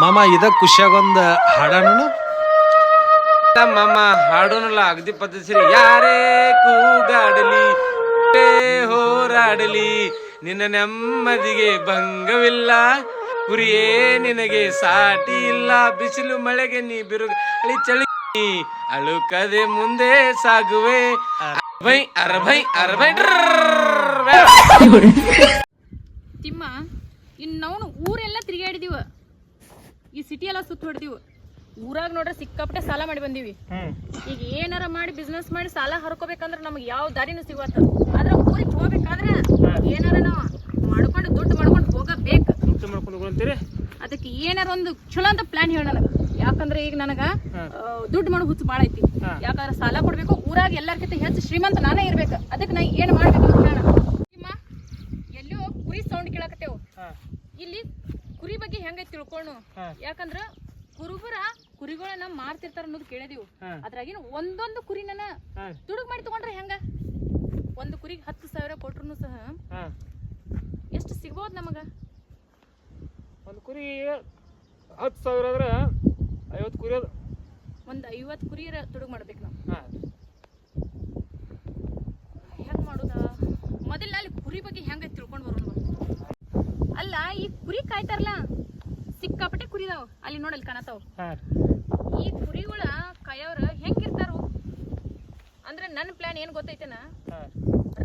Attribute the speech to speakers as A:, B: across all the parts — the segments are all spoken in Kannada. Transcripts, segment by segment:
A: ಮಾಮ ಇದ ಖುಷಿಯಾಗೊಂದು ಹಾಡೋಣ
B: ಮಾಮ ಹಾಡೋನಲ್ಲ ಅಗದಿ ಪದ್ಧತಿ ಯಾರೇ ಕೂಗಾಡಲಿ ಹೋರಾಡಲಿ ನಿನ್ನ ನೆಮ್ಮದಿಗೆ ಭಂಗವಿಲ್ಲ ಕುರಿಯೇ ನಿನಗೆ ಸಾಟಿ ಇಲ್ಲ ಬಿಸಿಲು ಮಳೆಗೆ ನೀ ಬಿರುಗಾಳಿ ಚಳಿ ಅಳುಕದೆ ಮುಂದೆ ಸಾಗುವೆ ಅರಭೈ ಅರಭೈ ಅರಭೈ
C: ತಿಮ್ಮ ಇನ್ನವನು ಊರೆಲ್ಲ ತಿರುಗಾಡಿದೀವ ಈ ಸಿಟಿ ಎಲ್ಲ ಸುತ್ತ ಹೊಡೆದಿವು ಊರಾಗ ನೋಡ್ರೆ ಸಿಕ್ಕಾಪಟ್ಟೆ ಸಾಲ ಮಾಡಿ ಬಂದೀವಿ ಈಗ ಏನಾರ ಮಾಡಿ ಬಿಸ್ನೆಸ್ ಮಾಡಿ ಸಾಲ ಹರ್ಕೋಬೇಕಂದ್ರೆ ನಮ್ಗೆ ಯಾವ ದಾರಿನೂ ಸಿಗುತ್ತ ಆದ್ರೆ ಊರಿಗೆ ಹೋಗ್ಬೇಕಾದ್ರೆ ಏನಾರ ನಾವು ಮಾಡ್ಕೊಂಡು ದುಡ್ಡು ಮಾಡ್ಕೊಂಡು ಹೋಗಬೇಕು ಅದಕ್ಕೆ ಏನಾರ ಒಂದು ಚಲೋ ಅಂತ ಪ್ಲಾನ್ ಹೇಳ ನನಗೆ ಯಾಕಂದ್ರೆ ಈಗ ನನಗ ದುಡ್ಡು ಮಾಡೋ ಹುಚ್ಚು ಭಾಳ ಐತಿ ಯಾಕಂದ್ರೆ ಸಾಲ ಕೊಡ್ಬೇಕು ಊರಾಗ ಎಲ್ಲರ್ಕಿಂತ ಹೆಚ್ಚು ಶ್ರೀಮಂತ ನಾನೇ ಇರ್ಬೇಕು ಅದಕ್ಕೆ ನಾ ಏನ್ ಮಾಡ್ಬೇಕು ಅಂತ ಹೇಳ ಎಲ್ಲೋ ಕುರಿ ಸೌಂಡ್ ಕೇಳಕತ್ತೇವು ಇಲ್ಲಿ ಕುರಿ ಬಗ್ಗೆ ಹೆಂಗೈತಿ ತಿಳ್ಕೊಂಡು ಯಾಕಂದ್ರ ಕುರಿಗಳನ್ನ ಮಾರ್ತಿರ್ತಾರ ಅನ್ನೋದು ಕೇಳಿದೀವಿ ಅದ್ರಾಗಿನ ಒಂದೊಂದು ಕುರಿನ ದುಡುಗ್ ಮಾಡಿ ತಗೊಂಡ್ರೆ ಹೆಂಗ ಒಂದು ಕುರಿಗೆ 10,000 ಕೊಟ್ರು ಸಹ ಎಷ್ಟು ಸಿಗ್ಬೋದು ನಮಗ
B: ಒಂದು ಕುರಿ 10,000 ಆದ್ರೆ 50 ಕುರಿ
C: ಒಂದು 50 ಕುರಿ ದುಡುಗ್ ಮಾಡ್ಬೇಕು ನಾವು ಹೆಂಗ್ ಮಾಡುದ ಮೊದಲ ಅಲ್ಲಿ ಕುರಿ ಬಗ್ಗೆ ಹೆಂಗೈತಿ ತಿಳ್ಕೊಂಡ್ ಬರೋಣ ಅಲ್ಲ ಈ ಕುರಿ ಕಾಯ್ತಾರಲ್ಲ ಸಿಕ್ಕಾಪಟ್ಟೆ ಕುರಿದಾವ್ ಅಲ್ಲಿ ನೋಡಲ್ಲಿ ಕಾಣತಾವ್ ಈ ಕುರಿಗಳ ಕಾಯೋರ ಹೆಂಗಿರ್ತಾರು ಅಂದ್ರೆ ನನ್ನ ಪ್ಲಾನ್ ಏನ್ ಗೊತ್ತೈತೇನ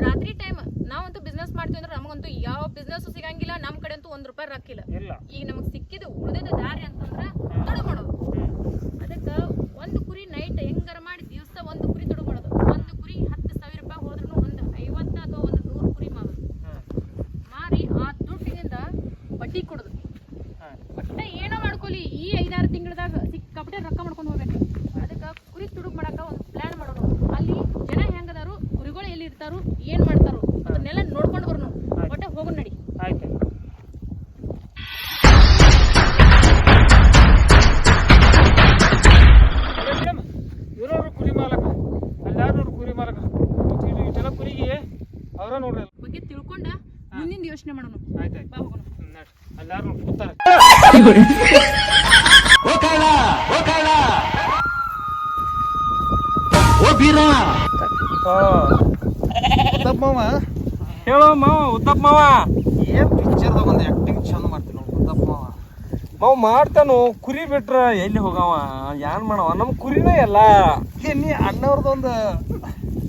C: ರಾತ್ರಿ ಟೈಮ್ ನಾವಂತೂ ಬಿಸ್ನೆಸ್ ಮಾಡ್ತೀವಿ ಅಂದ್ರೆ ನಮಗಂತೂ ಯಾವ ಬಿಸ್ನೆಸ್ ಸಿಗಂಗಿಲ್ಲ ನಮ್ ಕಡೆ ಅಂತೂ ₹1 ರೊಕ್ಕಿಲ್ಲ ಈಗ ನಮಗ್ ಸಿಕ್ಕಿದ ಉಳಿದ ದಾರಿ ಅಂತಂದ್ರ ದುಡುಗ್ ಮಾಡೋದು ಅದಕ್ಕ ಒಂದು ಕುರಿ ನೈಟ್ ಹೆಂಗಾರ ಮಾಡಿ ದಿವಸ ಒಂದು ಕುರಿ ದುಡುಗ್ ಮಾಡೋದು ಒಂದು ಕುರಿ ₹10,000 ಹೋದ್ರು ಒಂದು 50 ಅಥವಾ ಒಂದು 100 ಕುರಿ ಮಾಡೋದು ಮಾರಿ ಆ ದುಡ್ಡಿನಿಂದ ಬಡ್ಡಿ ಕೊಡೋದು ಒಟ್ಟ ಏನೋ ಮಾಡ್ಕೊಲಿ ಈ 5-6 ತಿಂಗಳದಾಗ ಸಿಕ್ಕಾಪಟ್ಟೆ ರೊಕ್ಕ ಮಾಡ್ಕೊಂಡು ಹೋಗ್ಬೇಕು ಅದಕ್ಕೆ ಕುರಿ ತುಡುಗ್ ಮಾಡಾಕ ಒಂದು ಪ್ಲಾನ್ ಮಾಡೋಣ ಅಲ್ಲಿ ಜನ ಹೆಂಗದಾರು ಕುರಿಗಳು ಎಲ್ಲಿ ಇರ್ತಾರು ಏನ್ ಮಾಡ್ತಾರು ಅದನ್ನೆಲ್ಲ ನೋಡ್ಕೊಂಡು ಬರೋಣ ಒಟ್ಟ ಹೋಗೋಣ ನಡಿ
B: ಆಯ್ತು ಇರೋರು ಕುರಿ ಮಾಲಕ ಅಲ್ಲಾರು ಕುರಿ ಮಾಲಕ ಇದೆಲ್ಲ ಕುರಿಗೆ ಅವರ ನೋಡ್ರಿ
C: ಬಗ್ಗೆ ತಿಳ್ಕೊಂಡ ಮುಂದಿನ ಯೋಚನೆ ಮಾಡೋಣ
B: ಆಯ್ತಾಯ್ತು
C: ಬಾ ಹೋಗೋಣ
B: ಎಲ್ಲಾರು ಕೂತಾರೆ ಹೇಳೋ ಮಾವ ಉತ್ತಪ್ಪ ಮಾವ
A: ಏನ್ ಪಿಕ್ಚರ್ದಾಗ ಒಂದು ಆಕ್ಟಿಂಗ್ ಚಂದ ಮಾಡ್ತೀನಿ ಉತ್ತಪ್ಪ
B: ಮಾವ ಮಾಡ್ತಾನು ಕುರಿ ಬಿಟ್ರ ಎಲ್ಲಿ ಹೋಗವ ಏನ್ ಮಾಡವ ನಮ್ ಕುರಿನೇ ಎಲ್ಲ
A: ನೀ ಅಣ್ಣವ್ರದೊಂದು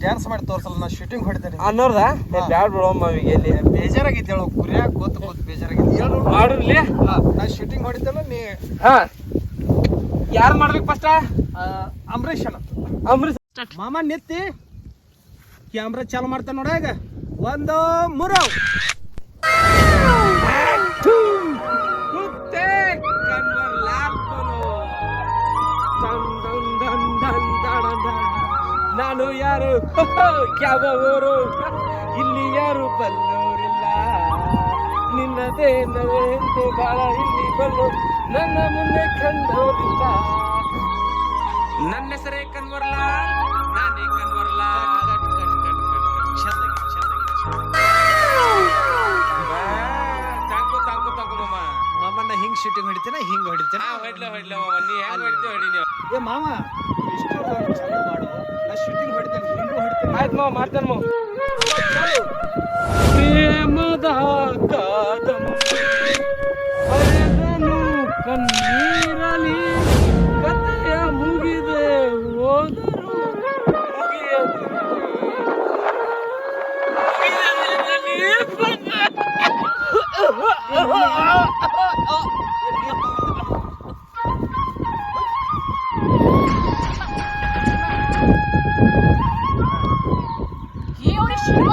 A: ಡ್ಯಾನ್ಸ್ ಮಾಡಿ ತೋರ್ಸಲ್ಲ ನಾ ಶೂಟಿಂಗ್ ಹೊಡಿತೇನೆ
B: ಅನ್ನೋರ್ದ ಬ್ಯಾಡ್ ಬಿಡೋ ಮಾವಿಗೆ ಎಲ್ಲಿ
A: ಬೇಜಾರಾಗೈತಿ ಹೇಳು ಕುರಿಯಾಗ ಕೂತ್ ಬೇಜಾರಾಗೈತಿ ಹೇಳು
B: ಮಾಡ್ರಿ
A: ನಾ ಶೂಟಿಂಗ್ ಹೊಡಿತೇನೆ ನೀ
B: ಹಾ ಯಾರು ಮಾಡ್ಬೇಕು ಫಸ್ಟ್
A: ಅಂಬರೀಷ್ ಅಣ್ಣ
B: ಅಂಬರೀಷ್
A: ಮಾಮ ನೆತ್ತಿ ಕ್ಯಾಮ್ರಾ ಚಾಲು ಮಾಡ್ತಾನ ನೋಡ ಈಗ 1 3
B: ನಾನು ಯಾರು ಯಾವ ಊರು ಇಲ್ಲಿ ಯಾರು ಬಲ್ಲೋರಿಲ್ಲ ನಿನ್ನದೇನವೆಂದು ಬಾಳ ಇಲ್ಲಿ ಬಲ್ಲು ನನ್ನ ಮುಂದೆ ಕಂಡೋರಿಲ್ಲ ನನ್ನ ಹೆಸರೇ ಕನ್ವರ್ಲಾಲ್ ನಾನೇ ಕನ್ವರ್ಲಾಲ್ ತಾಂಕೋ
A: ಮಾಮಣ್ಣ ಹಿಂಗ್ ಶೂಟಿಂಗ್ ಹೊಡಿತೇನೆ ಹಿಂಗ್ ಹೊಡಿತೇನೆ
B: ಹೊಡ್ಲ ಮಾಮ ನೀ ಹೆಂಗ್ ಹೊಡಿತೀವಿ ಹೊಡಿ ನೀವು
A: ಏ ಮಾಮ ಇಷ್ಟು ಚಲೋ ಮಾಡು ನಾ ಶೂಟಿಂಗ್ ಹೊಡಿತೇನೆ ಹಿಂಗೂ ಹೊಡಿತೇನೆ
B: ಆಯ್ತು ಮಾವ ಮಾಡ್ತೇನೆ ಮಾವ ಪ್ರೇಮದ ಕಾದಂಬರಿ ಹರಿದನು ಕಣ್ಣೀರಲಿ ಕಥೆಯ ಮುಗಿದೆ ಹೋದರು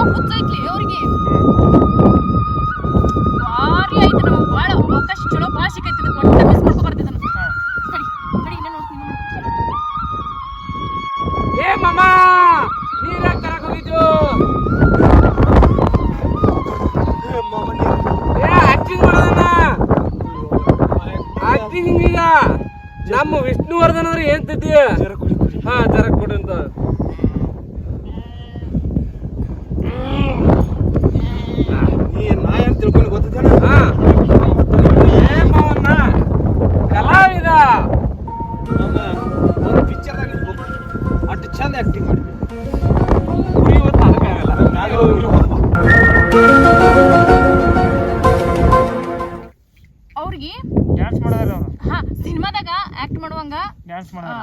C: ಹುಚ್ಚೈತ್ಲಿ ಅವ್ರಿಗೆ ಭಾರಿ ಐತೆ ನಮಗೆ ಭಾಳ ಅವಕಾಶ ಚಲೋ ಭಾಳ ಸಿಕ್ಕೈತಿ ಒಟ್ಟ ಮಿಸ್ ಮಾಡ್ಕೊ ಬರ್ತಿದ್ದ ಕಡಿ ಇನ್ನ ನೋಡ್ತೀನಿ
B: ಏ ಮಾಮ ನೀರ ತರಕ್ ಹೋಗಿದ್ದು ಆಕ್ಟಿಂಗ್ ಮಾಡೋದನ್ನ ಆಕ್ಟಿಂಗ್ ಈಗ ನಮ್ಮ ವಿಷ್ಣುವರ್ಧನ್ ಅವ್ರು ಏನ್ ತಿದ್ದಿ ಹಾ ಜರಕ್ ಕೊಡಿ ಅಂತ
A: ನಾ ಏನ್ ತಿಳ್ಕೊಂಡು ಗೊತ್ತಿದ್ದೇನೆ
B: ಕಲಾ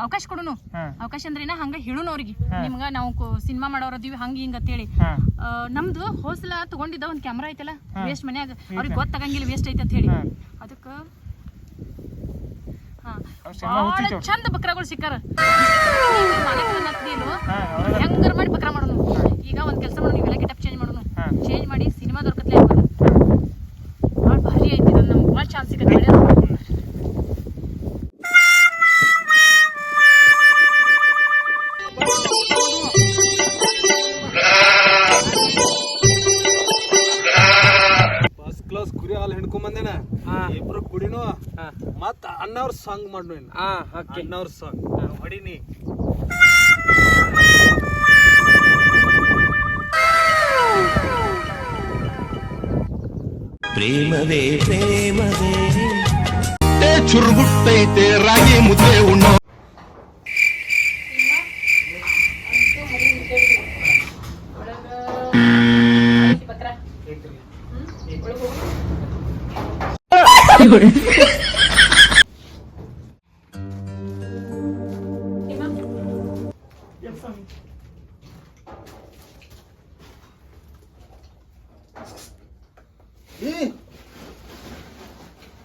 C: ಅವಕಾಶ ಕೊಡುನು. ಅವಕಾಶ ಅಂದ್ರೇನ ಹಂಗ ಹೇಳುನು ಅವ್ರಿಗೆ, ನಿಮ್ಗ ನಾವು ಸಿನಿಮಾ ಮಾಡೋರ್ ಅದೀವಿ ಹಂಗ ಹಿಂಗ ಅಂತೇಳಿ. ನಮ್ದು ಹೋಸಲ ತಗೊಂಡಿದ್ದ ಒಂದ್ ಕ್ಯಾಮ್ರಾ ಐತಲ್ಲ ವೇಸ್ಟ್ ಮನ್ಯಾಗ, ಅವ್ರಿಗೆ ಗೊತ್ತಾಗಂಗಿಲ್ಲ ವೇಸ್ಟ್ ಐತೆ ಅಂತ ಹೇಳಿ. ಅದಕ್ಕ ಭಾಳ ಚಂದ ಬಕ್ರಾಗಳು ಸಿಕ್ಕಾರ. ಹೆಂಗಾರ ಮಾಡಿ ಬಕ್ರಾ ಮಾಡೋನು. ಈಗ ಒಂದ್ ಕೆಲಸ ಮಾಡೋನು, ಇವೆಲ್ಲ ಗೆಟಪ್ ಚೇಂಜ್ ಮಾಡೋನು, ಚೇಂಜ್ ಮಾಡಿ ಸಿನಿಮಾದವ್ರ ಕತ್ಲೆ ಆಗ್ಬೋದು. ಭಾಳ ಭಾರಿ ಐತಿ, ನಮ್ಗೆ ಭಾಳ ಚಾನ್ಸ್ ಸಿಗತ್ತೆ.
A: ಫಸ್ಟ್ ಕ್ಲಾಸ್ ಕುರಿ ಹಾಲು ಹಿಡ್ಕೊಂಡ್ ಬಂದೇನ, ಇಬ್ರು ಕುಡಿನೋ ಮತ್ತ ಅಣ್ಣವ್ರ ಸಾಂಗ್ ಮಾಡ್ನು. ಅಣ್ಣವ್ರ ಸಾಂಗ್ ಹೊಡಿನಿ.
D: ಪ್ರೇಮವೇ ಪ್ರೇಮವೇ ಚುರುಗುಟ್ಟೈತೆ ರಾಗಿ ಮುದ್ದೆ ಉಣ್ಣೋ.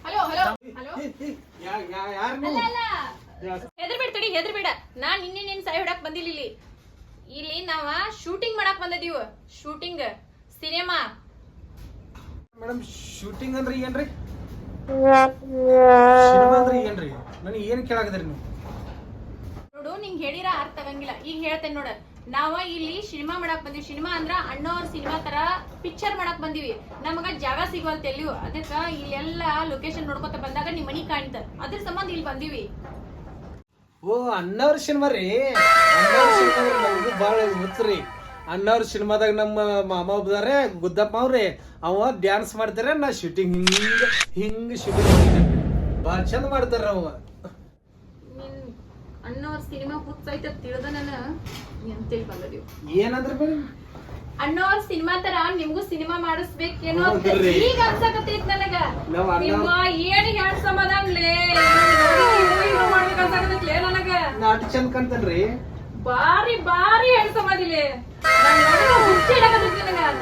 C: ಹಲೋ ಹಲೋ ಹಲೋ, ಹೆದರ್ಬೇಡ ತಡಿ, ಹೆದರ್ಬೇಡ. ನಾನ್ ನಿನ್ನೆ ನಿನ್ ಸಾಯಿ ಹೊಡಕ್ ಬಂದಿಲ್ಲ. ಇಲ್ಲಿ ನಾವ ಶೂಟಿಂಗ್ ಮಾಡಕ್ ಬಂದಿದೀವ. Shooting cinema.
A: ಮೇಡಮ್ ಶೂಟಿಂಗ್ ಅಂದ್ರೆ ಏನ್ರಿ? ಸಿನಿಮಾ ಅಂದ್ರೆ ಏನ್ರಿ? ನನಗೆ ಏನ್ ಕೇಳಾಕದ್ರಿ ನೀವು?
C: ನೋಡು, ನಿಂಗ್ ಹೇಳಿರ ಅರ್ಥ ಆಗಂಗಿಲ್ಲ. ಈಗ ಹೇಳ್ತೇನೆ ನೋಡ. ನಾವ ಇಲ್ಲಿ ಸಿನಿಮಾ ಮಾಡಕ್ ಬಂದಿವಿ. ಸಿನಿಮಾ ಅಂದ್ರ ಅಣ್ಣವ್ರ ಸಿನಿಮಾ ತರ ಪಿಕ್ಚರ್ ಮಾಡಕ್ ಬಂದಿವಿ. ನಮಗ ಜಾಗ ಸಿಗೋಲ್ತ ಎಲ್ಲಿಯೂ. ಅದಕ್ಕ ಇಲ್ಲೆಲ್ಲಾ ಲೊಕೇಶನ್ ನೋಡ್ಕೊತ ಬಂದಾಗ ನಿಮ್ ಮನಿ ಕಾಣ್ತ, ಅದ್ರ ಸಂಬಂಧ ಇಲ್ಲಿ ಬಂದಿವಿ.
A: ಓ ಅಣ್ಣವ್ರ ಸಿನಿಮಾ ರೀ. ಅಣ್ಣವ್ರ ಸಿನಿಮಾ ನಮಗೂ ಭಾಳ ಹುಚ್ಚ್ರಿ. ಅಣ್ಣವ್ರ ಸಿನಿಮಾದಾಗ ನಮ್ಮ ಮಾಮ ಒಬ್ಬದಾರೆ, ಗುದ್ದಪ್ಪ ಅವ್ರಿ. ಅವ ಡ್ಯಾನ್ಸ್ ಮಾಡ್ತಾರೆ, ನಾ ಶೂಟಿಂಗ್ ಹಿಂಗ ಹಿಂಗ ಶೂಟಿಂಗ್ ಮಾಡಿದ್ದೆ. ಭಾಳ ಚಂದ ಮಾಡ್ತಾರ ಅವ.
C: ಅಣ್ಣವ್ರ ಸಿನಿಮಾ ಹುಚ್ಚೈತ ತಿಳಿದ ನಾನು ಅಂತೇಳಿ ಬಂದದೀವಿ.
A: ಏನಂದ್ರ ಮೇಡಮ್?
C: ಅಣ್ಣವ್ರ ಸಿನಿಮಾ ತರ ನಿಮ್ಗೂ ಸಿನಿಮಾ ಮಾಡಿಸ್ಬೇಕೇನೋ ಅಂತ ಈಗ ಅನ್ಸಕತ್ತೈತ್ ನನಗ. ನಿಮ್ಮ ಏನ್ ಹೇಳ್ ಸಮಾಧಾನ್ಲೇ ಮಾಡ್ಬೇಕು ಅನ್ಸಕತ್ತೈತ್ಲೇ ನನಗ.
A: ನಾಟ ಚಂದ ಕಾಣ್ತನ್ರಿ.
C: ಬಾರಿ ಬಾರಿ ಹೇಳ್ ಸಮಾಧಿಲೆ.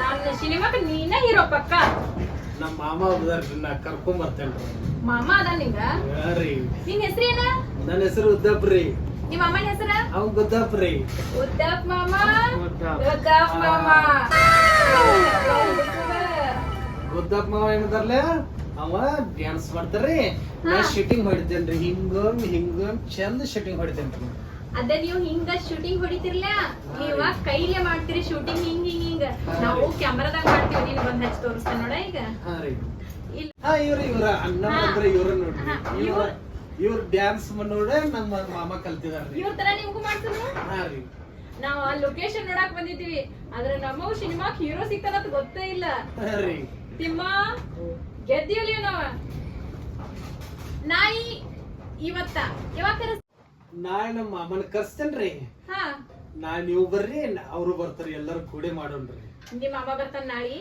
C: ನನ್ನ ಸಿನಿಮಾಕ ನೀನ ಹೀರೋ ಪಕ್ಕ.
A: ನಮ್ಮ ಮಾಮ ಒಬ್ಬದಾರ್ರಿ, ನಾ ಕರ್ಕೊಂಡ್ ಬರ್ತೇನ್ರಿ.
C: ಮಾಮ ಅದ ನಿಂಗ? ನಿನ್ ಹೆಸರೇನ?
A: ನನ್ನ ಹೆಸರು ಉದ್ದಪ್ರಿ.
C: ನಿಮ್ಮ ಅಮ್ಮನ ಹೆಸರ?
A: ಅವ್ ಗುದ್ದಪ್ರಿ.
C: ಉದ್ದಪ್ ಮಾಮ. ಉದ್ದಪ್ ಮಾಮ.
A: ಗುದ್ದಪ್ಪ ಮಾವ ಏನದಾರ್ಲೆ, ಅವ ಡ್ಯಾನ್ಸ್ ಮಾಡ್ತಾರ್ರಿ, ನಾ ಶೂಟಿಂಗ್ ಹೊಡಿತೇನ್ರಿ. ಹಿಂಗೊಂದ್ ಹಿಂಗೊಂದ್ ಚಂದ ಶೂಟಿಂಗ್ ಹೊಡಿತೇನ್ರಿ.
C: ಅದ ನೀವು ಹಿಂಗ ಶೂಟಿಂಗ್ ಹೊಡಿತಿರ್ಲ, ನೀವ ಕೈಲೇ ಮಾಡ್ತೀರಿ ಶೂಟಿಂಗ್. ಹಿಂಗ್ ಹಿಂಗ್ ಹಿಂಗ ನಾವು ಕ್ಯಾಮರಾದಾಗ ಮಾಡ್ತೀವಿ. ನೀನ್ ಬಂದ್ ಹಚ್ಚಿ ತೋರಿಸ್ತೇನೆ ನೋಡ ಈಗ.
A: ಇವ್ರ ಅಣ್ಣ ಅಂದ್ರೆ ಇವ್ರ ನೋಡ್ರಿ. ಇವ್ರ ಡ್ಯಾನ್ಸ್ ನೋಡ ನಮ್ಮ ಮಾಮ ಕಲ್ತಿದಾರ್ರಿ.
C: ಇವ್ರ ತರ ನಿಮ್ಗೂ ಮಾಡ್ತೀವಿ. ನಾವ್ ಆ ಲೊಕೇಶನ್ ನೋಡಾಕ್ ಬಂದಿದ್ದೀವಿ. ಆದ್ರೆ ನಮ್ಮವ್ ಸಿನಿಮಾಕ್ ಹೀರೋ ಸಿಗ್ತಾನಂತ ಗೊತ್ತೇ ಇಲ್ಲ. ತಿಮ್ಮ ಗೆದ್ದಿವಲಿ ನಾವ. ನಾಯಿ ಇವತ್ತ ಯಾವಾಗ
A: ನಾಳೆ ನಮ್ಮ ಮಾಮನ ಕರ್ಸ್ತೇನ್ರಿ. ನಾಳೆ ನೀವು ಬರ್ರಿ, ಅವ್ರು ಬರ್ತಾರ, ಎಲ್ಲಾರು ಕೂಡೆ ಮಾಡೋಣ್ರಿ.
C: ನಿಮ್ ಮಾಮ ಬರ್ತಾನ ನಾಳಿ?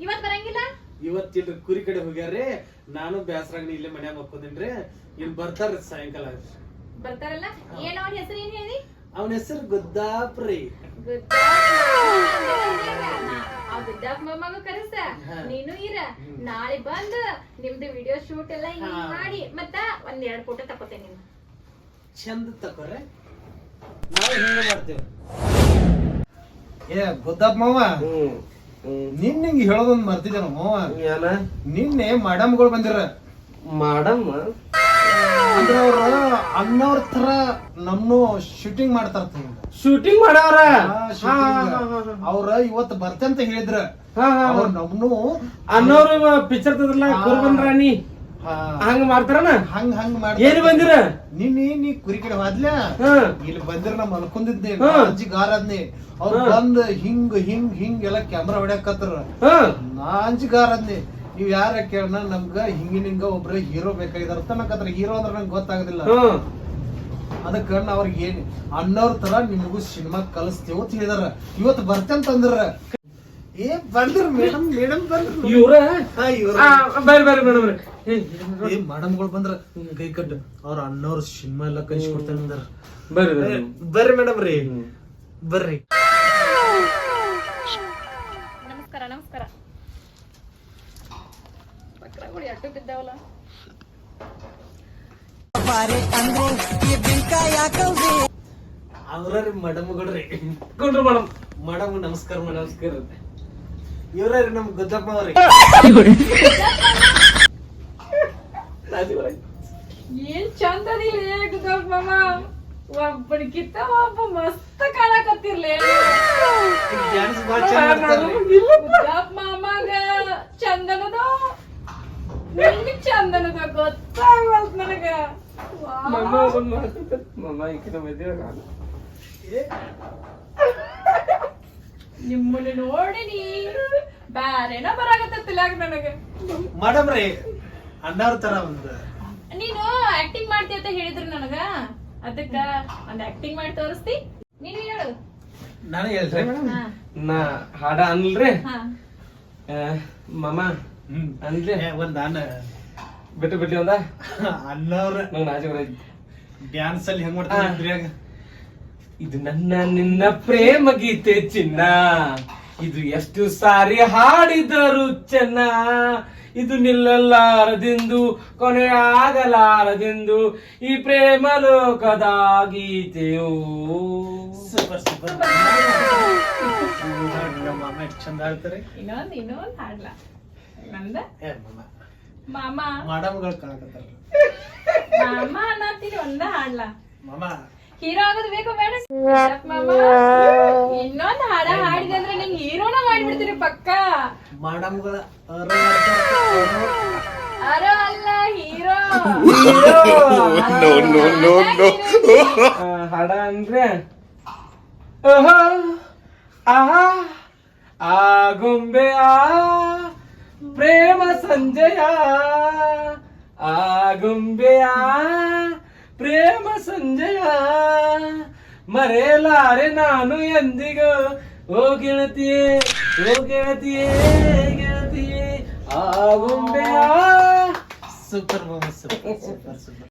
C: ಇವತ್ ಬರಂಗಿಲ್ಲ?
A: ಇವತ್ತಿಲ್ರಿ, ಕುರಿ ಕಡೆ ಹೋಗ್ಯಾರ್ರಿ. ನಾನು ಬ್ಯಾಸರಾಗ ಇಲ್ಲೇ ಮನ್ಯಾಗ ಮಕ್ಕೋದೇನ್ರಿ. ಇನ್ ಬರ್ತಾರ ಸಾಯಂಕಾಲ.
C: ಬರ್ತಾರಲ್ಲ. ಏನ್ ಅವನ ಹೆಸರು ಏನ್ ಹೇಳಿ?
A: ಅವನ ಹೆಸರು ಗುದ್ದಾಪ್ರಿ.
C: ಗುದ್ದಾಪ್ ಮಾಮಗ ಕರೆಸ ನೀನು ಇರ. ನಾಳೆ ಬಂದ್ ನಿಮ್ದು ವಿಡಿಯೋ ಶೂಟ್ ಎಲ್ಲ ಮಾಡಿ ಮತ್ತ ಒಂದ್ 2 ಫೋಟೋ ತಕೋತೇನೆ. ನೀನು
A: ಚಂದ ತಕೋರೆ, ನಾವು ಹಿಂಗ ಮಾಡ್ತೇವೆ. ಏ ಗುದ್ದಪ್ಪ ಮಾವ, ನಿನ್ನೆ ಹಿಂಗ ಹೇಳೋದೊಂದ್ ಮರ್ತಿದ್ದೆ ಮಾವ. ನಿನ್ನೆ ಮೇಡಮ್ಗಳು ಬಂದಿರ.
D: ಮಾಡಮ್
A: ಅಂದ್ರ ಅವ್ರ ಅಣ್ಣವ್ರ ತರ ನಮ್ನು ಶೂಟಿಂಗ್ ಮಾಡ್ತಾರ.
D: ಶೂಟಿಂಗ್ ಮಾಡವ್ರ.
A: ಅವ್ರ ಇವತ್ತು ಬರ್ತಂತ ಹೇಳಿದ್ರ. ನಮ್ನು
D: ಅನ್ನೋರು ಪಿಕ್ಚರ್ ತದ್ರಲ್ಲ ಕುರ್ಬನ್ ರಾಣಿ ಹಂಗ ಮಾಡ್ತಾರನ.
A: ಹಂಗ ಹಂಗ ಮಾಡಿ
D: ಏನ್ ಬಂದಿರ?
A: ನೀ ಕುರಿ ಕಡೆ ಹೋದ್ಲ, ಇಲ್ಲಿ ಬಂದಿರ. ನಾ ಮಲ್ಕೊಂಡಿದ್ದೆ, ಅಜ್ಜಿ ಗಾರದ್ನಿ. ಅವ್ರು ಬಂದ್ ಹಿಂಗ್ ಹಿಂಗ್ ಹಿಂಗ್ ಎಲ್ಲ ಕ್ಯಾಮ್ರಾ ಹೊಡ್ಯಾಕತ್ರ. ನಾ ಅಂಜಿ ಗಾರದ್ನಿ. ನೀವ್ ಯಾರ ಕೇಳನ, ನಮ್ಗ ಹಿಂಗಿನಿಂಗ ಒಬ್ರ ಹೀರೋ ಬೇಕಾಗಿದಾರ ತನಕತ್ರ. ಹೀರೋ ಅಂದ್ರ ನಂಗೆ ಗೊತ್ತಾಗುದಿಲ್ಲ. ಅದಕ್ಕ ನಾ ಅವ್ರಿಗೆ ಏನ್ ಅನ್ನೋರ್ ತರ ನಿಮಗೂ ಸಿನಿಮಾ ಕಲಿಸ್ತೇವ ಅಂತ ಹೇಳಿದಾರ. ಇವತ್ತು ಬರ್ತಂತಂದ್ರ ಏ ಬಂದ್ರ ಮೇಡಮ್. ಮೇಡಮ್ ಬಂದ್ರ.
D: ಇವ್ರ ಬರ್ರಿ ಬರ್ರಿ ಮೇಡಮ್.
A: ಏ ಮಾಡಮ್ಗಳು ಬಂದ್ರ ಕೈ ಕಟ್ಟು ಅವ್ರ ಅಣ್ಣವ್ರ ಸಿನಿಮಾ ಎಲ್ಲ ಕಳಿಸ್ಕೊಡ್ತಾನೆ ಅಂದಾರ.
D: ಬರ್ರಿ
A: ಬರ್ರಿ ಮೇಡಮ್ ರೀ, ಬರ್ರಿ.
C: ನಮಸ್ಕಾರ ನಮಸ್ಕಾರ. ಬಕ್ರಗಳು ಎಟ್ಟು ಬಿದ್ದಾವಲ್ಲ.
A: ಅವ್ರಿ ಮೇಡಮ್ಗಳ್ರಿ.
D: ಕುಂಡ್ರು ಮೇಡಮ್.
A: ಮೇಡಮ್ ನಮಸ್ಕಾರ ಮೇಡಮ್.
D: ನಮಸ್ಕಾರ.
A: ಇವ್ರಿ ನಮ್ ಗುದ್ದಪ್ಪ ಅವ್ರಿ.
C: ಏನ್ ಚಂದ ಗುದ್ದಪ್ಪ ಮಾಮ. ಒಬ್ಬನಿಗಿಂತ ಒಬ್ಬ ಮಸ್ತ್ ಕಾಣಕತ್ತಿರ್ಲಿ.
A: ಡ್ಯಾನ್ಸ್ ಬಾಳ ಚಂದ ಮಾಡ್ತಾರ್ರಿ.
C: ಗುದ್ದಪ್ಪ ಮಾಮಾಗ ಚಂದನದ ನಿಮ್ಗ್ ಚಂದನದ ಗೊತ್ತಾಗವಲ್ತ್ ನನಗ.
D: ಮಮ್ಮ ಒಂದು ಮಮ್ಮ ಈಕಿನ ಮದುವೆ ಆಗಲ್ಲ.
C: ನಿಮ್ಮನ್ನ ನೋಡಿನಿ ಬ್ಯಾರೇನ ಬರಾಕತ್ತಿಲ್ಲ ನನಗ.
A: ಮೇಡಮ್ ರೀ ಅಣ್ಣವ್ರ ತರ ಒಂದು
C: ನೀನು ಆಕ್ಟಿಂಗ್ ಮಾಡ್ತಿ ಅಂತ ಹೇಳಿದ್ರು ನನಗ, ಅದಕ್ಕ ಒಂದ್ ಆಕ್ಟಿಂಗ್ ಮಾಡಿ ತೋರಿಸ್ತಿ. ನೀನು ಹೇಳು.
A: ನಾನು ಹೇಳ್ರಿ
C: ಹಾ.
D: ನಾ ಹಾಡ ಅನ್ಲ್ರಿ
C: ಹಾ.
D: ಮಮ್ಮ ಅನ್ಲಿ
A: ಒಂದ್ ಅಣ್ಣ
D: ಬಿಟ್ಟು ಒಂದ
A: ಅಣ್ಣವ್ರ
D: ನಂಗೆ ನಾಚೆ ಬರೈತಿ.
A: ಡ್ಯಾನ್ಸ್ ಅಲ್ಲಿ ಹೆಂಗ್ ಮಾಡ್ತಾರೆ
D: ಇದು ನನ್ನ ನಿನ್ನ ಪ್ರೇಮ ಗೀತೆ ಚಿನ್ನ, ಇದು ಎಷ್ಟು ಸಾರಿ ಹಾಡಿದರು ಚೆನ್ನ, ಇದು ನಿಲ್ಲಲಾರದೆಂದು ಕೊನೆಯಾಗಲಾರದೆಂದು ಈ ಪ್ರೇಮ ಲೋಕದ ಗೀತೆಯೋ.
A: Super super. ಮಾಮ ಎಷ್ಟು ಚಂದ ಆಡ್ತಾರೆ.
C: ಇನ್ನೊಂದ್ ಹಾಡ್ಲ ನಂದ. ಮಾಮ
A: ಮಾಡಮ್ಗಳು ಕಾಣಕತ್ತಾರ.
C: ಮಾಮ ಅನ್ನತ್ತೀನಿ, ಒಂದ ಹಾಡ್ಲ.
A: ಮಾಮ
C: ಹೀರೋ ಆಗೋದು ಬೇಕು ಬೇಡ ಮಾಮ. ಇನ್ನೊಂದ್ ಹಾಡ ಹಾಡಿದೆ ಅಂದ್ರೆ ನಿಂಗೆ ಹೀರೋನ ಮಾಡ್ಬಿಡ್ತೀನಿ ಪಕ್ಕ.
A: ಮಾಡಮ್ಗಳ
C: ಅರೋ ಅಲ್ಲ ಹೀರೋ.
D: ಹಾಡ ಅಂದ್ರೆ ಆಹಾ ಆ ಗೊಂಬೆ ಆ ಪ್ರೇಮ ಸಂಜಯ, ಆ ಗೊಂಬೆಯ ಪ್ರೇಮ ಸಂಜಯ, ಮರೆಯಲಾರೆ ನಾನು ಎಂದಿಗೂ ಓ ಗೆಳತಿಯೇ, ಓ ಗೆಳತಿಯೇ, ಗೆಳತಿಯೇ ಆ ಗೊಂಬೆಯ.
A: ಸೂಪರ್ ಮಾಮ, ಸೂಪರ್ ಸೂಪರ್ ಸೂಪರ್.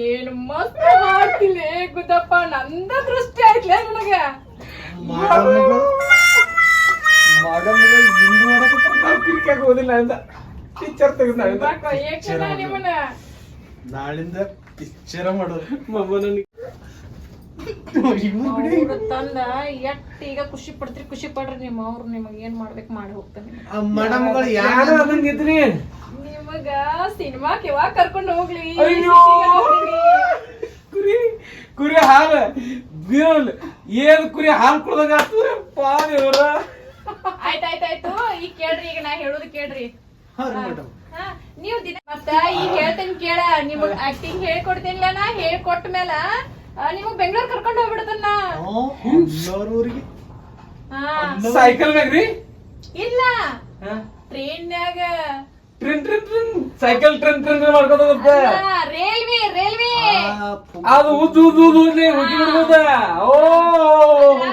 C: ಏನು ಮಸ್ತ್ ಮಾಡ್ತೀನಿ ಗುದ್ದಪ್ಪ. ನಂದ ದೃಷ್ಟಿ ಆಯ್ತ್ಲೇ ನನಗ.
A: ಮಾಡಮ್ಗಳು ಹಿಂಗ್ ಮಾಡಕತ್ತಾರ.
D: ನಾವು ಕ್ರಿಕೆಟ್ ಓದಿಲ್ಲ ಅಂತ ಪಿಕ್ಚರ್ ತೆಗೆದ
C: ನಿಮ್ಮನ್ನ
A: ನಾಳಿಂದ ಪಿಕ್ಚರ್ ಮಾಡೋದು.
D: ಮಮ್ಮ ನನಗೆ
C: ಅವ್ರು ತಂದ ಎಷ್ಟ್ ಈಗ ಖುಷಿ ಪಡ್ತೀರಿ, ಖುಷಿ ಪಡ್ರಿ. ನಿಮ್ಮ ಅವ್ರು ನಿಮಗ್ ಏನ್ ಮಾಡ್ಬೇಕು ಮಾಡಿ ಹೋಗ್ತಾನೆ.
A: ಮಾಡಮ್ಗಳು
D: ಯಾರು ಅದಂಗಿದ್ರಿ
C: ನಿಮಗ ಸಿನಿಮಾಕ್ ಯಾವಾಗ ಕರ್ಕೊಂಡು ಹೋಗ್ಲಿ.
D: ಅಯ್ಯೋ ಕುರಿ ಕುರಿ ಹಾಲು ಬೀರಲ್ ಏನ್ ಕುರಿ ಹಾಲು ಕುಡ್ದಂಗ ಆಗ್ತದೆ ಪಾದೇವ್ರ.
C: ಆಯ್ತಾಯ್ತಾಯ್ತು, ಈಗ ಕೇಳ್ರಿ, ಈಗ ನಾ ಹೇಳೋದು ಕೇಳ್ರಿ.
A: ಮೇಡಮ್
C: ನೀವ್ ದಿನ ಮತ್ತ ಈಗ ಹೇಳ್ತೇನೆ ಕೇಳ. ನಿಮಗ್ ಆಕ್ಟಿಂಗ್ ಹೇಳ್ಕೊಡ್ತೇನಿಲ್ಲ, ನಾ ಹೇಳ್ಕೊಟ್ಟ ಮೇಲ ನಿಮಗ್ ಬೆಂಗಳೂರು ಕರ್ಕೊಂಡು ಹೋಗ್ಬಿಡ್ತನ್ನ.
A: ಊರಿಗೆ
D: ಸೈಕಲ್ ಮ್ಯಾಗ್ರಿ
C: ಇಲ್ಲ ಟ್ರೈನ್ಯಾಗ.
D: ಟ್ರಿನ್ ಟ್ರಿನ್ ಟ್ರಿನ್ ಸೈಕಲ್ ಟ್ರಿನ್ ಟ್ರಿನ್ ಮಾಡ್ಕೋತ
C: ರೈಲ್ವೆ ರೈಲ್ವೆ
D: ಅದು ಉದ್ದು ಉದ್ದು ಉದ್ದು ಉದ್ಲಿ ಹುಟ್ಟಿ ಬಿಡ್ಬೋದ. ಓ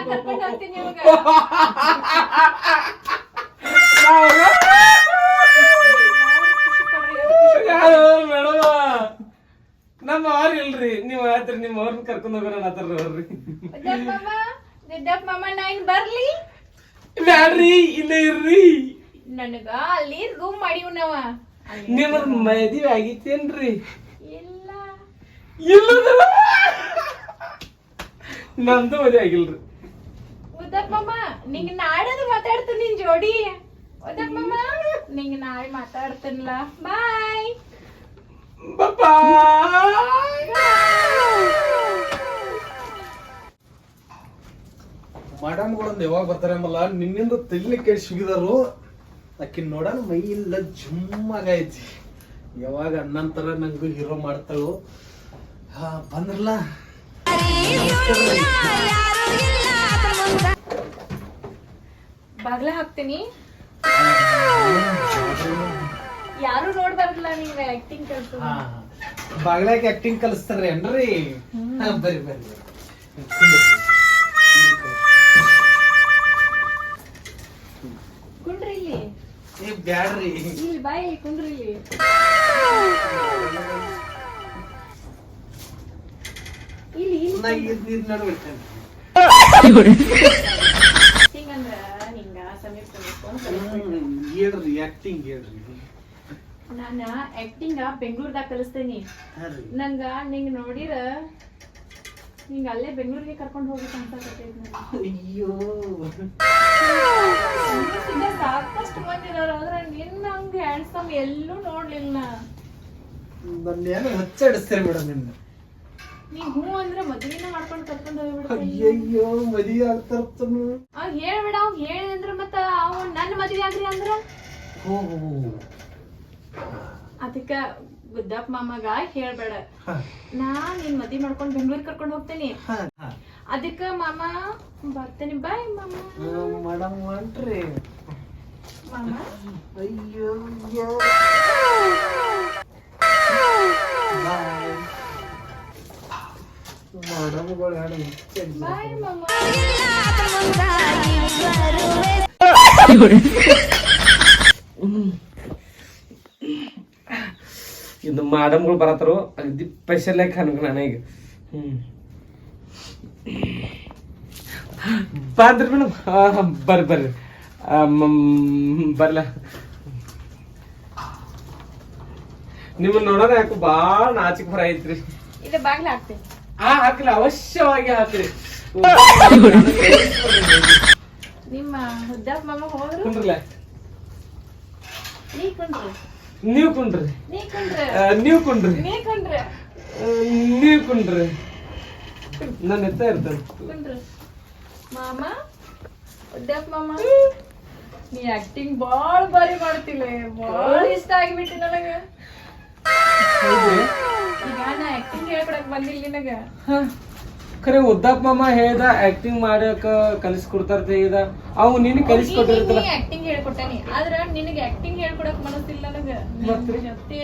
C: ಕರ್ಕೊಂಡು ಹೋಗ್ತೀನಿ ನಿಮಗ.
D: ಮೇಡಮ್ ನಮ್ಮ ಅವ್ರ ಇಲ್ರಿ, ನೀವ್ ಹೇಳ್ತೀರಿ ನಿಮ್ಮ ಅವ್ರನ್ನ ಕರ್ಕೊಂಡ್ ಹೋಗೋಣ ಆತರ್ರಿ.
C: ದಿದ್ದಪ್ಪ ಮಾಮ ನಾ ಇನ್ ಬರ್ಲಿ?
D: ಬ್ಯಾಡ್ರಿ, ಇಲ್ಲೇ ಇರ್ರಿ.
C: ನನಗ ಅಲ್ಲಿ ರೂಮ್ ಮಾಡಿವ್ ನಾವ.
D: ನಿಮ್ಮದ್ ಮದುವೆ ಆಗಿತ್ತೇನ್ರಿ?
C: ಇಲ್ಲ
D: ಇಲ್ಲ ನಮ್ದು ಮದುವೆ ಆಗಿಲ್ರಿ.
C: ಉದ್ದಪ್ಪ ಮಾಮ ನಿಂಗೆ ನಾಡದು ಮಾತಾಡ್ತೀನಿ ನಿನ್ ಜೋಡಿ. ಉದ್ದಪ್ಪ ಮಾಮ ನಿಂಗೆ ನಾಳೆ ಮಾತಾಡ್ತೀನಿಲ್ಲ. ಬಾಯ್
A: ಮಾಡಮ್ಗಳೊಂದು ಯಾವಾಗ ಬರ್ತಾರೆ ಅಂಬಲ್ಲ, ನಿನ್ನಿಂದ ತಲೆ ಕೆಡಿಸಿ ಹೋಗಿದಾರು. ಆಕಿನ್ ನೋಡೋಣ ಮೈ ಇಲ್ಲ ಜುಮ್ಮಾಗೈತಿ. ಯಾವಾಗ ಅಣ್ಣಂತರ ನಂಗೂ ಹೀರೋ ಮಾಡ್ತಾಳು. ಬಂದ್ರಲ್ಲ
C: ಬಾಗ್ಲ ಹಾಕ್ತೀನಿ. ಯಾರು ನೋಡ್ಬಾರ್ದಲ್ಲ ನಿಂಗೆ ಆಕ್ಟಿಂಗ್ ಕಲ್ತು.
A: ಬಾಗ್ಲಾಕ ಆಕ್ಟಿಂಗ್ ಕಲಿಸ್ತಾರ್ರಿ ಏನ್ರಿ? ಬರ್ರಿ ಬರ್ರಿ
C: ಕುಂಡ್ರಿ ಇಲ್ಲಿ.
A: ಬ್ಯಾಡ್ರಿ.
C: ಇಲ್ಲಿ ಬಾಯಿ ಕುಂದ್ರಿ ಇಲ್ಲಿ. ಇಲ್ಲಿ
A: ನಾ ನೀರ್ ನಡ್ಬಿಡ್ತೇನೆ.
C: ಹಿಂಗಂದ್ರ ಹಿಂಗ ಸಮೀಪ
A: ಹೇಳ್ರಿ ಆಕ್ಟಿಂಗ್ ಹೇಳ್ರಿ.
C: ನಾನ ಆಕ್ಟಿಂಗ್ ಬೆಂಗಳೂರ್ದಾಗ ಕಲಿಸ್ತೇನಿ. ನಂಗ ನಿಂಗ್ ನೋಡಿರ ನಿಂಗ ಅಲ್ಲೇ ಬೆಂಗಳೂರಿಗೆ ಕರ್ಕೊಂಡು ಹೋಗ್ಬೇಕಂತ
A: ಅಯ್ಯೋ
C: ಸಾಕಷ್ಟು ಮಂದಿ ಇದಾರ ಆದ್ರೆ ನಿನ್ನ ಹಂಗ ಹ್ಯಾಂಡ್ಸಮ್ ಎಲ್ಲೂ ನೋಡ್ಲಿಲ್ಲ.
A: ನನ್ನೇನು ಹಚ್ಚಾಡಿಸ್ತೇನೆ ಮೇಡಮ್ ನಿನ್ನ.
C: ನೀ ಹೂ ಅಂದ್ರೆ ಮದ್ವಿನ ಮಾಡ್ಕೊಂಡು ಕರ್ಕೊಂಡು ಹೋಗ್ಬಿಡ್ತೀನಿ.
A: ಅಯ್ಯಯ್ಯೋ ಮದುವೆ ಆಗ್ತಾರತ್ತನು.
C: ಹೇಳ್ಬೇಡ ಅವ್ ಹೇಳಿ ಅಂದ್ರ ಮತ್ತ ಅವ್ ನನ್ನ ಮದ್ವೆ ಆಗ್ರಿ ಅಂದ್ರ ಅದಕ್ಕ ಗುದ್ದಪ್ಪ ಮಾಮಗ ಹೇಳ್ಬೇಡ. ನಾ ನಿನ್ ಮದ್ವಿ ಮಾಡ್ಕೊಂಡ್ ಬೆಂಗ್ಳೂರ್ ಕರ್ಕೊಂಡ್ ಹೋಗ್ತೇನಿ. ಅದಕ್ಕ ಮಾಮ ಬರ್ತೇನಿ. ಬಾಯ್ ಮಾಮ.
A: ಮೇಡಮ್ ಹೊಂಟ್ರಿ
C: ಮಾಮ.
A: ಅಯ್ಯೋ ಮೇಡಮ್ಗಳು ಹೇಳಿ
C: ಬಾಯ್ ಮಾಮ.
D: ಇದು ಮೇಡಮ್ಗಳು ಬರತ್ತಾರು ಅಗದಿ ಸ್ಪೆಷಲ್ ಆಗಿ ಅನ್ಕ ನನಗ. ಬಂದ್ರಿ ಮೇಡಮ್. ಬರ್ರಿ ಬರ್ರಿ ಬರ್ಲ. ನಿಮ್ಮನ್ನ ನೋಡೋಣ ಯಾಕೆ ಬಾಳ ನಾಚಿಕೆ ಬರ ಐತ್ರಿ.
C: ಇದು ಬಾಗ್ಲ ಹಾಕ್ತೇನೆ.
D: ಹಾಕ್ಲಿ ಅವಶ್ಯವಾಗಿ ಹಾಕ್ರಿ.
C: ನಿಮ್ಮ ಹುದ್ದಪ್ಪ ಮಾಮ ಹೋದ್ರು
D: ಕುಂದ್ರಲ್ಲ.
C: ನೀ ಕುಂಡ್ರಿ.
D: ನೀವ್ ಕುಂಡ್ರಿ.
C: ನೀ ಕುಂಡ್ರಿ.
D: ನೀವ್ ಕುಂಡ್ರಿ.
C: ನೀ ಕುಂಡ್ರಿ.
D: ನೀವ್ ಕುಂಡ್ರಿ. ನಾನು ಎತ್ತ ಇರ್ತೇನೆ.
C: ಕುಂಡ್ರಿ. ಮಾಮ ಹುದ್ದಪ್ಪ ಮಾಮ ನೀ ಆಕ್ಟಿಂಗ್ ಬಾಳ ಬಾರಿ ಮಾಡ್ತಿಲ್ಲ. ಬಾಳ ಇಷ್ಟ ಆಗಿಬಿಟ್ಟಿ ನನಗ. ಈಗ ನಾ ಆಕ್ಟಿಂಗ್ ಹೇಳ್ಕೊಡಕ್ ಬಂದಿಲ್ಲ ನಿನಗ.
D: ಖರೆ ಉದ್ದಪ್ಪ ಮಾಮ ಹೇಳ್ದ ಆಕ್ಟಿಂಗ್ ಮಾಡಕ ಕಲಿಸ್ಕೊಡ್ತಾರ ಹೇಳ್ದ. ಅವ್ ನಿನ್ ಕಲಿಸ್ಕೊಟ್ಟಿರ್ತಲ್ಲ.
C: ಆಕ್ಟಿಂಗ್ ಹೇಳ್ಕೊಟ್ಟಾನಿ ಆದ್ರ ನಿನಗೆ ಆಕ್ಟಿಂಗ್ ಹೇಳ್ಕೊಡಕ್ ಮನಸ್ಸಿಲ್ಲ ನನಗ. ನಿನ್ ಜೊತೆ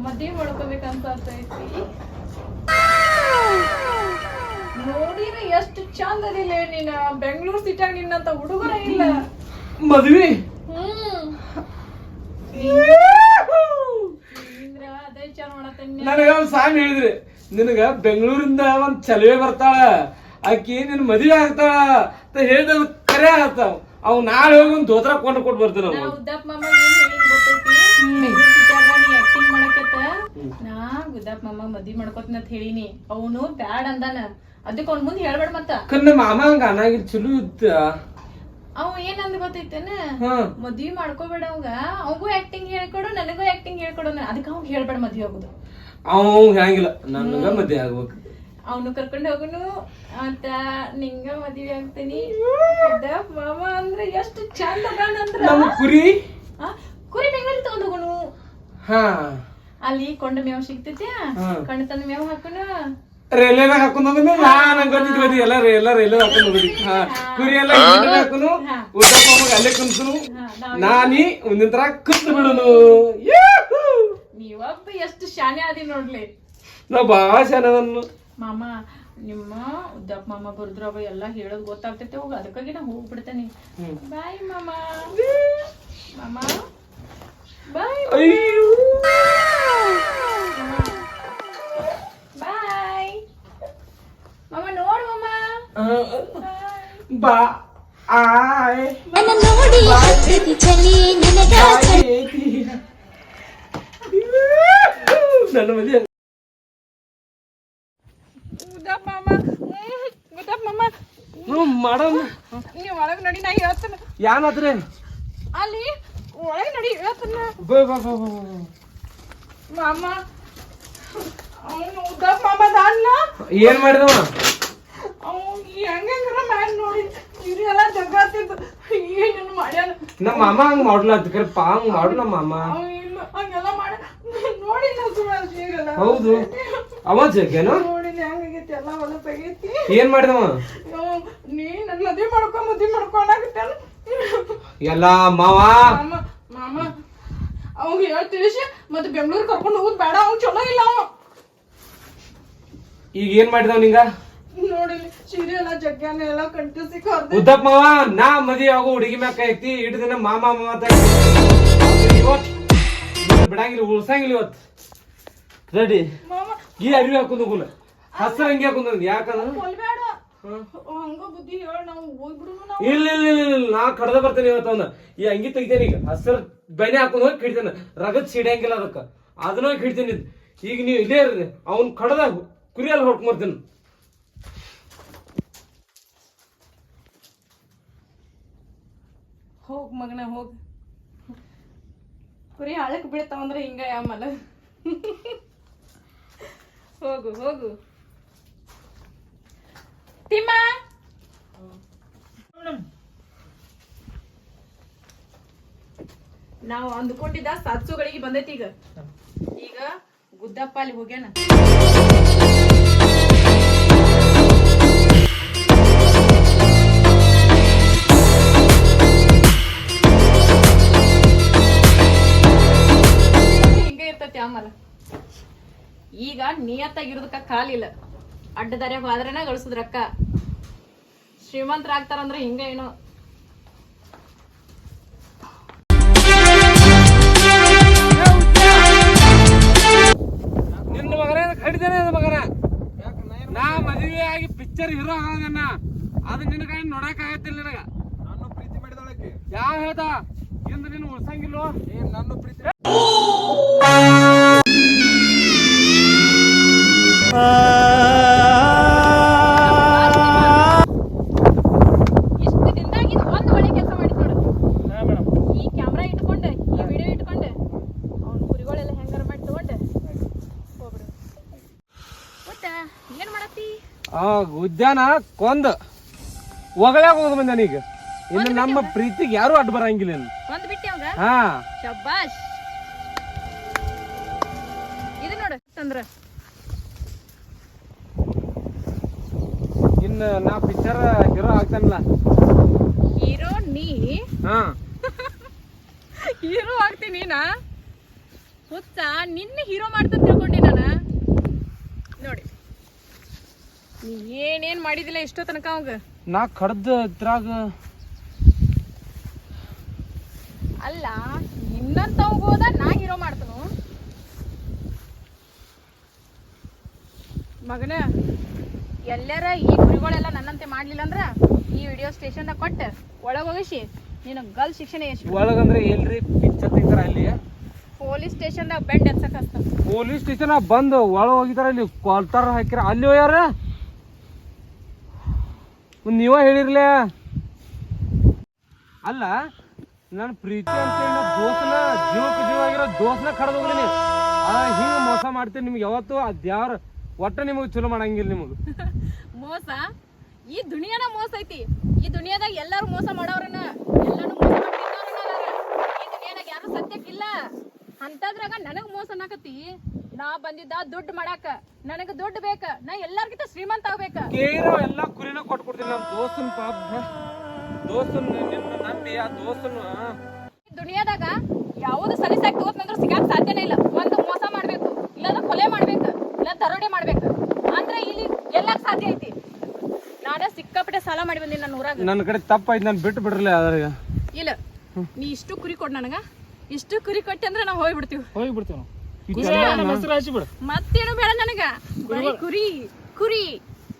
C: ಮದ್ವೆ ಮಾಡ್ಕೋಬೇಕಂತ ಐತಿ. ನೋಡಿರ ಎಷ್ಟು ಚಂದ ಅದಿಲ್ಲ ನೀನ. ಬೆಂಗಳೂರು ಸಿಟಿಯಾಗ ನಿನ್ನಂತ ಹುಡುಗರ ಇಲ್ಲ.
D: ಮದ್ವಿ
C: ಅದೇ ವಿಚಾರ ಮಾಡತ್ತೇನೆ.
D: ನನಗ ಒಂದ್ ಸಾಂಗ್ ಹೇಳಿದ್ರಿ, ನಿನಗ ಬೆಂಗಳೂರಿಂದ ಒಂದ್ ಚಲುವೆ ಬರ್ತಾಳ, ಆಕಿ ನಿನ್ ಮದ್ವೆ ಆಗ್ತಾಳ ಅಂತ ಹೇಳ್ದ ಕರೆ ಆಗ್ತಾವ. ಅವ್ ನಾಳೆ ಹೋಗಿ ಒಂದ್ ದೋತ್ರ ಕೊಂಡು ಕೊಟ್ಟು ಬರ್ತಾನ.
C: ಉದ್ದಪ್ಪ ಮಾಮ ಏನ್ ಹೇಳಿದ್ ಗೊತ್ತೈತಿ? ಬೆಂಗಳೂರು ಸಿಟಿಯಾಗ ನೀ ಆಕ್ಟಿಂಗ್ ಮಾಡಕತ್ತ ನಾ ಉದ್ದಪ್ಪ ಮಾಮ ಮದ್ವಿ ಮಾಡ್ಕೋತೀನಿ ಅಂತ ಹೇಳಿನಿ. ಅವನು ಬ್ಯಾಡ್ ಅಂದಾನ. ಅದಕ್ಕೆ ಅವ್ನ ಮುಂದೆ ಹೇಳ್ಬೇಡ ಮತ್ತ.
D: ಕಣ್ಣ ಮಾಮ ಹಂಗ ಅನಾಗಿರ್ ಚಲೋ ಇತ್ತ.
C: ಅವ ಏನಂದ ಗೊತ್ತೈತೇನ? ಮದ್ವಿ ಮಾಡ್ಕೋಬೇಡ ಅವಂಗ. ಅವಂಗೂ ಆಕ್ಟಿಂಗ್ ಹೇಳ್ಕೊಡು ನನಗೂ ಆಕ್ಟಿಂಗ್ ಹೇಳ್ಕೊಡು. ಅದಕ್ಕೆ ಅವ್ನ್ ಹೇಳ್ಬೇಡ ಮದ್ವಿ ಹೋಗುದು.
D: ಅವ್ ಹೆಂಗಿಲ್ಲ ನನಗ ಮದ್ವೆ ಆಗ್ಬೇಕು.
C: ಅವನು ಕರ್ಕೊಂಡು ಹೋಗುನು ಅಂತ ನಿಂಗ ಮದ್ವಿ ಆಗ್ತೀನಿ. ಮಾಮ ಅಂದ್ರೆ ಎಷ್ಟು ಚಂದ ಅದಾನಂದ್ರ.
D: ನಮ್ ಕುರಿ
C: ಕುರಿ ಬೆಂಗಳೂರಿಗೆ ತಗೊಂಡ್ ಹೋಗುನು. ಅಲ್ಲಿ ಕೊಂಡ ಮೇವ್ ಸಿಗ್ತೈತಿ. ಕಣ್ಣ ತಂದ ಮೇವ್ ಹಾಕುನು.
D: ರೈಲ್ವೆನಾಗ ಹಾಕೊಂಡ್ ಹೋಗಿ ನಂಗೆ ಗೊತ್ತಿದ್ವಿ ಎಲ್ಲ ರೈಲ್ವೆ ಹಾಕೊಂಡ್ ಹೋಗಿ. ಕುರಿ ಎಲ್ಲ ಹಾಕುನು. ಉದ್ದಪ್ಪ ಮಾಮಗ ಅಲ್ಲೇ ಕುಂತನು. ನಾನಿ ಒಂದಿನ ತರ ಕುಂತು ಬಿಡುನು.
C: ನೀವೊಬ್ಬ ಎಷ್ಟು ಶಾನೆ ಆದಿ ನೋಡ್ಲಿ.
D: ನಾ ಬಾಳ ಶಾನೆ.
C: ಮಾಮ ನಿಮ್ಮ ಉದ್ದಪ್ಪ ಮಾಮ ಬರುದ್ರವ ಎಲ್ಲ ಹೇಳೋದ್ ಗೊತ್ತಾಗ್ತೈತೆ. ಹೋಗ ಅದಕ್ಕಾಗಿ ನಾ ಹೋಗ್ಬಿಡ್ತೇನೆ. ಬಾಯ್ ಮಾಮ. ಮಾಮ ಬಾಯ್. ಬಾಯ್ ಮಾಮ. ನೋಡ್ ಮಾಮ.
D: ಬಾಯ್. ನನ್ನ ಮದ್ವೆ
C: ಉದ್ದಪ್ಪ ಮಾಮ
D: ಮಾಡಮ್.
C: ನೀವ್ ಒಳಗ್ ನಡಿ ನಾ ಹೇಳ್ತೇನೆ.
D: ಯಾನಾದ್ರೆ
C: ಅಲ್ಲಿ ಒಳಗ್ ನಡಿ ಹೇಳ್ತೇನೆ. ಮಾಮ ಅವನು ಉದ್ದಪ್ಪ ಮಾಮ ದಾನ್ಲ
D: ಏನ್ ಮಾಡಿದವ?
C: ಅವ್ನು ಹೆಂಗಾರ ಮ್ಯಾಲ್ ನೋಡಿ ಇವ್ರೆಲ್ಲ ಜಗಾತಿದ್ದು ಏನೇನು ಮಾಡ್ಯಾನ.
D: ನಮ್ಮ ಮಾಮ ಹಂಗ ಮಾಡ್ಲತ್ತ ಕರೆಪ್ಪ. ಹಂಗ ಮಾಡು ನಮ್ಮ ಮಾಮ.
C: ಇಲ್ಲ ಹಂಗೆಲ್ಲ ಮಾಡ ನೋಡಿಲ್ಲ. ಸುಳ್ಳ
D: ಹೌದು ಅವ ಜಗ್ಗೇನು
C: ನೋಡಿಲ್ಲ ಹೆಂಗಾಗೈತಿ ಎಲ್ಲ ಹೊಲಸಾಗೈತಿ.
D: ಏನ್ ಮಾಡಿದವ?
C: ನೀ ನನ್ ಮದ್ವಿ ಮಾಡ್ಕೊ ಅನ್ನಾಗತ್ತೇನ
D: ಎಲ್ಲ ಮಾವ.
C: ಮಾಮ ಅವಾಗ ಹೇಳ್ತೀವಿ ಮತ್ತೆ ಬೆಂಗಳೂರು ಕರ್ಕೊಂಡು ಹೋಗುದ್ ಬೇಡ. ಅವ್ನು ಚಲೋ ಇಲ್ಲ. ಅವ
D: ಈಗ ಏನ್ ಮಾಡಿದವ ನಿಂಗ?
E: ನೋಡಿಲಿ ಸೀರೆ ಎಲ್ಲ ಜಗ್ಗಾನ ಎಲ್ಲ ಕಂಟಿಸಿ ಕರ್ದೆ
D: ಉದ್ದಪ್ಪ ಮಾವ ನಾ ಮದುವೆ ಆಗೋ ಹುಡುಗಿ ಮ್ಯಾಕ ಐತಿ ಇಟ್ಟು ದಿನ ಮಾಮ ಮಾತಾಡಿ ಬಿಡಂಗಿಲ್ಲ ಉಳ್ಸಂಗಿಲ್ಲ ಇವತ್ತು ರೆಡಿ
E: ಮಾಮ
D: ಈ ಅರಿವಿ ಹಾಕೊಂಡ್ ಹೋಗುಲ್ಲ ಹಸ್ರ ಹಂಗೆ ಹಾಕೊಂಡ್ ಯಾಕಂದ್ರ
E: ಕೊಲ್ಬೇಡ ಹಂಗ ಬುದ್ಧಿ ಹೇಳ ನಾವು ಹೋಗ್ಬಿಡು ನಾವು
D: ಇಲ್ಲ ಇಲ್ಲ ಇಲ್ಲ ಇಲ್ಲ ನಾ ಕಡ್ದ ಬರ್ತೇನೆ ಇವತ್ತು ಅವನ ಈ ಅಂಗಿ ತೆಗಿತೇನೆ ಈಗ ಹಸರ್ ಬೆನೆ ಹಾಕೊಂಡ್ ಹೋಗಿ ಕಿಡ್ತೇನೆ ರಗತ್ ಸಿಡಿಯಂಗಿಲ್ಲ ಅದಕ್ಕ ಅದನ್ನ ಹೋಗಿ ಕಿಡ್ತೇನೆ ಈಗ ನೀವು ಇಲ್ಲೇ ಇರ್ರಿ ಅವ್ನ್ ಕಡ್ದ ಕುರಿಯಲ್ಲಿ ಹೊಡ್ಕೊಂಬರ್ತೇನೆ
E: ಹೋಗ್ ಮಗನ ಹೋಗ್ ಕುರಿ ಹಳಕ್ ಬೀಳ್ತಾವಂದ್ರೆ ಹಿಂಗ ಯಾಮಲ್ಲ ಹೋಗು ಹೋಗು ತಿಮ್ಮ ನಾವು ಅಂದ್ಕೊಂಡಿದ್ದ ಸಾತ್ಸುಗಳಿಗೆ ಬಂದೈತಿ ಈಗ ಈಗ ಗುದ್ದಪ್ಪ ಅಲ್ಲಿ ಹೋಗ್ಯಾನ ಹಿಂಗ ಇರ್ತೈತಿ ಆಮಲ್ಲ ಈಗ ನಿಯತ್ತಾಗಿರೋದಕ್ಕ ಕಾಲಿಲ್ಲ ಅಡ್ಡದಾರ್ಯಾಗ ಹೋದ್ರನ ಗಳಿಸುದ್ ರೊಕ್ಕ ಶ್ರೀಮಂತರಾಗ್ತಾರಂದ್ರ ಹಿಂಗ ಏನೋ
D: ನಿನ್ನ ಮಗನ ಕಡಿದೇನೆ ಮಗನ ನಾ ಮದುವೆ ಆಗಿ ಪಿಕ್ಚರ್ ಹೀರೋ ಆಗನ್ನ ಅದು ನಿನ್ನ ಕೈ ನೋಡಕ್ ಆಗತ್ತಿಲ್ಲ ನಿನಗ
A: ನಾನು ಪ್ರೀತಿ ಮಾಡಿದಳಕ್ಕೆ
D: ಯಾವ ಹೇಳ್ದ ಇಂದ ನಿನ್ನ ಉಳ್ಸಂಗಿಲ್ವೋ
A: ನನ್ನ ಪ್ರೀತಿ
C: ಇಷ್ಟು ದಿನದಾಗಿ ಒಂದು ಒಳ್ಳೆ ಕೆಲಸ ಮಾಡಿ ನೋಡು ಈ ಕ್ಯಾಮ್ರಾ ಇಟ್ಕೊಂಡು ಈ ವಿಡಿಯೋ ಇಟ್ಕೊಂಡು ಅವ್ನ ಕುರಿಗಳೆಲ್ಲ ಹೆಂಗಾರ ಮಾಡಿ ತಗೊಂಡು ಹೋಗ್ಬಿಡು ಒಟ್ಟ ಏನ್ ಮಾಡತ್ತಿ
D: ಆ ಉದ್ಯಾನ ಕೊಂದ್ ಒಗಳಾಗ ಹೋದ್ ಬಂದ ಈಗ ಇನ್ನು ನಮ್ಮ ಪ್ರೀತಿಗೆ ಯಾರು ಅಡ್ಡ ಬರಂಗಿಲ್ಲ ಇನ್ನು.
C: ಒಂದ್ ಬಿಟ್ಟಿ ಅವಂಗ
D: ಹಾ
C: ಶಬ್ಬಾಷ್ ಇದು ನೋಡು ತಂದ್ರ
D: ಇನ್ನು ನಾ ಪಿಕ್ಚರ್ ಹೀರೋ ಆಗ್ತಾನಲ್ಲ
C: ಹೀರೋ ನೀ
D: ಹಾ
C: ಹೀರೋ ಆಗ್ತೀನಿ ನಾ ಹುಚ್ಚ ನಿನ್ನೆ ಹೀರೋ ಮಾಡ್ತಾ ತಿಳ್ಕೊಂಡಿ ನಾನ ನೋಡಿ ನೀ ಏನೇನ್ ಮಾಡಿದಿಲ್ಲ ಎಷ್ಟೋ ತನಕ ಅವಂಗ
D: ನಾ ಕಡ್ದ ಇದ್ರಾಗ
C: ಅಲ್ಲ ಇನ್ನಂತ ಹೋದ ನಾ ಹೀರೋ ಮಾಡ್ತನು ಮಗನ ಎಲ್ಲರ ಈ ಕುರಿಗಳೆಲ್ಲ ನನ್ನಂತೆ ಮಾಡ್ಲಿಲ್ಲ ಅಂದ್ರ ಈ ವಿಡಿಯೋ ಸ್ಟೇಷನ್ದಾಗ ಕೊಟ್ಟ ಒಳಗ್ ಹೋಗಿಸಿ ನೀನು ಗಲ್ ಶಿಕ್ಷಣ ಎಷ್ಟು
D: ಒಳಗಂದ್ರೆ ಎಲ್ರಿ ಪಿಕ್ಚರ್ ತೆಗ್ದಾರ ಅಲ್ಲಿ
C: ಪೊಲೀಸ್ ಸ್ಟೇಷನ್ದಾಗ ಬೆಂಡ್ ಎತ್ಸಕ್ ಹಸ್ತ
D: ಪೊಲೀಸ್ ಸ್ಟೇಷನ್ ಬಂದು ಒಳ ಹೋಗಿದಾರ ಇಲ್ಲಿ ಕ್ವಾಲ್ಟರ್ ಹಾಕಿರ ಅಲ್ಲಿ ಹೋಗ್ಯಾರ ನೀವ ಹೇಳಿರ್ಲ ಅಲ್ಲ ನಾನು ಪ್ರೀತಿ ಅಂತೇಳಿ ನಾ ದೋಸ್ನ ಜೀವಕ್ಕೆ ಜೀವ ಆಗಿರೋ ದೋಸ್ನ ಕಡ್ದು ಹೋಗ್ತೀನಿ ಹಿಂಗ ಮೋಸ ಮಾಡ್ತೀನಿ ನಿಮ್ಗೆ ಯಾವತ್ತು ಅದ್ಯಾವ್ರ ಒಟ್ಟ ನಿಮಗೆ ಚಲೋ ಮಾಡಂಗಿಲ್ಲ ನಿಮಗೆ
C: ಮೋಸ ಈ ದುನಿಯಾನ ಮೋಸ ಐತಿ ಈ ದುನಿಯಾದಾಗ ಎಲ್ಲಾರು ಮೋಸ ಮಾಡೋರನ್ನ ಎಲ್ಲಾನು ಮೋಸ ಮಾಡ್ತಿದ್ದವ್ರನ್ನ ಈ ದುನಿಯಾದಾಗ ಯಾರು ಸತ್ಯಕ್ಕಿಲ್ಲ ಅಂತದ್ರಾಗ ನನಗ್ ಮೋಸ ಅನ್ನಕತ್ತಿ ನಾ ಬಂದಿದ್ದ ದುಡ್ಡು ಮಾಡಾಕ ನನಗ ದುಡ್ಡು ಬೇಕ ನಾ ಎಲ್ಲಾರ್ಗಿಂತ ಶ್ರೀಮಂತ ಆಗ್ಬೇಕ
D: ಕೇರೋ ಎಲ್ಲ ಕುರಿನ ಕೊಟ್ಕೊಡ್ತೀನಿ ನಮ್ಮ ದೋಸ್ತನ ಪಾಪ ದೋಸ್ತನ ನಿನ್ನ ನಂಬಿ ಆ ದೋಸ್ತನ
C: ಈ ದುನಿಯಾದಾಗ ಯಾವ್ದು ಸರಿಸಾಗಿ ತಗೋತ್ನಂದ್ರೂ ಸಿಗಾಕ್ ಸಾಧ್ಯನೇ ಇಲ್ಲ ಒಂದು ಮೋಸ ಮಾಡ್ಬೇಕು ಇಲ್ಲಾಂದ್ರೆ ಕೊಲೆ ಮಾಡ್ಬೇಕು ಇಲ್ಲ ದರೋಡೆ ಮಾಡ್ಬೇಕು ಅಂದ್ರೆ ಇಲ್ಲಿ ಎಲ್ಲಾಕ್ ಸಾಧ್ಯ ಐತಿ ನಾನ ಸಿಕ್ಕಾಪಟ್ಟೆ ಸಾಲ ಮಾಡಿ ಬಂದಿನಿ ನನ್ನ ಊರಾಗ
D: ನನ್ನ ಕಡೆ ತಪ್ಪಾಯ್ತು ನಾನು ಬಿಟ್ಟು ಬಿಡ್ರಲ್ಲ ಅದ್ರಾಗ
C: ಇಲ್ಲ ನೀ ಇಷ್ಟು ಕುರಿ ಕೊಡ್ ನನಗ ಇಷ್ಟು ಕುರಿ ಕೊಟ್ಟೆ ಅಂದ್ರೆ ನಾವು ಹೋಗ್ಬಿಡ್ತೀವಿ
B: ಹೋಗ್ಬಿಡ್ತೇವೆ ಹೆಸರು ಹಚ್ಚಿಬಿಡು
C: ಮತ್ತೇನು ಬೇಡ ನನಗ ಬರೀ ಕುರಿ ಕುರಿ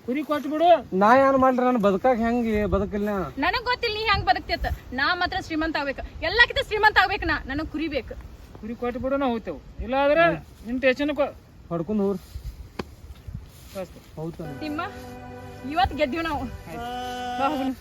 B: ಕುರಿ ಕೊಟ್ಟು ಬಿಡು
D: ನಾ ಏನ್ ಮಾಡ್ರಿ ನಾನು ಬದುಕಾಕ ಹೆಂಗೆ ಬದುಕಿಲ್ಲ
C: ನನಗ್ ಗೊತ್ತಿಲ್ಲ ನೀ ಹೆಂಗ್ ಬದುಕ್ತೇತ ನಾ ಮಾತ್ರ ಶ್ರೀಮಂತ ಆಗ್ಬೇಕು ಎಲ್ಲಕ್ಕಿಂತ ಶ್ರೀಮಂತ ಆಗ್ಬೇಕು ನನಗ್ ಕುರಿ ಬೇಕು
B: ಕುರಿ ಕೊಟ್ಟು ಬಿಡು ನಾವು ಹೋಗ್ತೇವೆ ಇಲ್ಲ ಆದ್ರೆ ನಿನ್ ಟೇಷನ್
D: ಹೊಡ್ಕೊಂಡು ಹೋಗ್ರಿ
B: ಕಳಿಸ್ತೇವೆ
D: ಹೌದಾ
C: ತಿಮ್ಮ ಇವತ್ತು ಗೆದ್ದೀವಿ ನಾವು ಬಾ ಹೋಗೋಣ.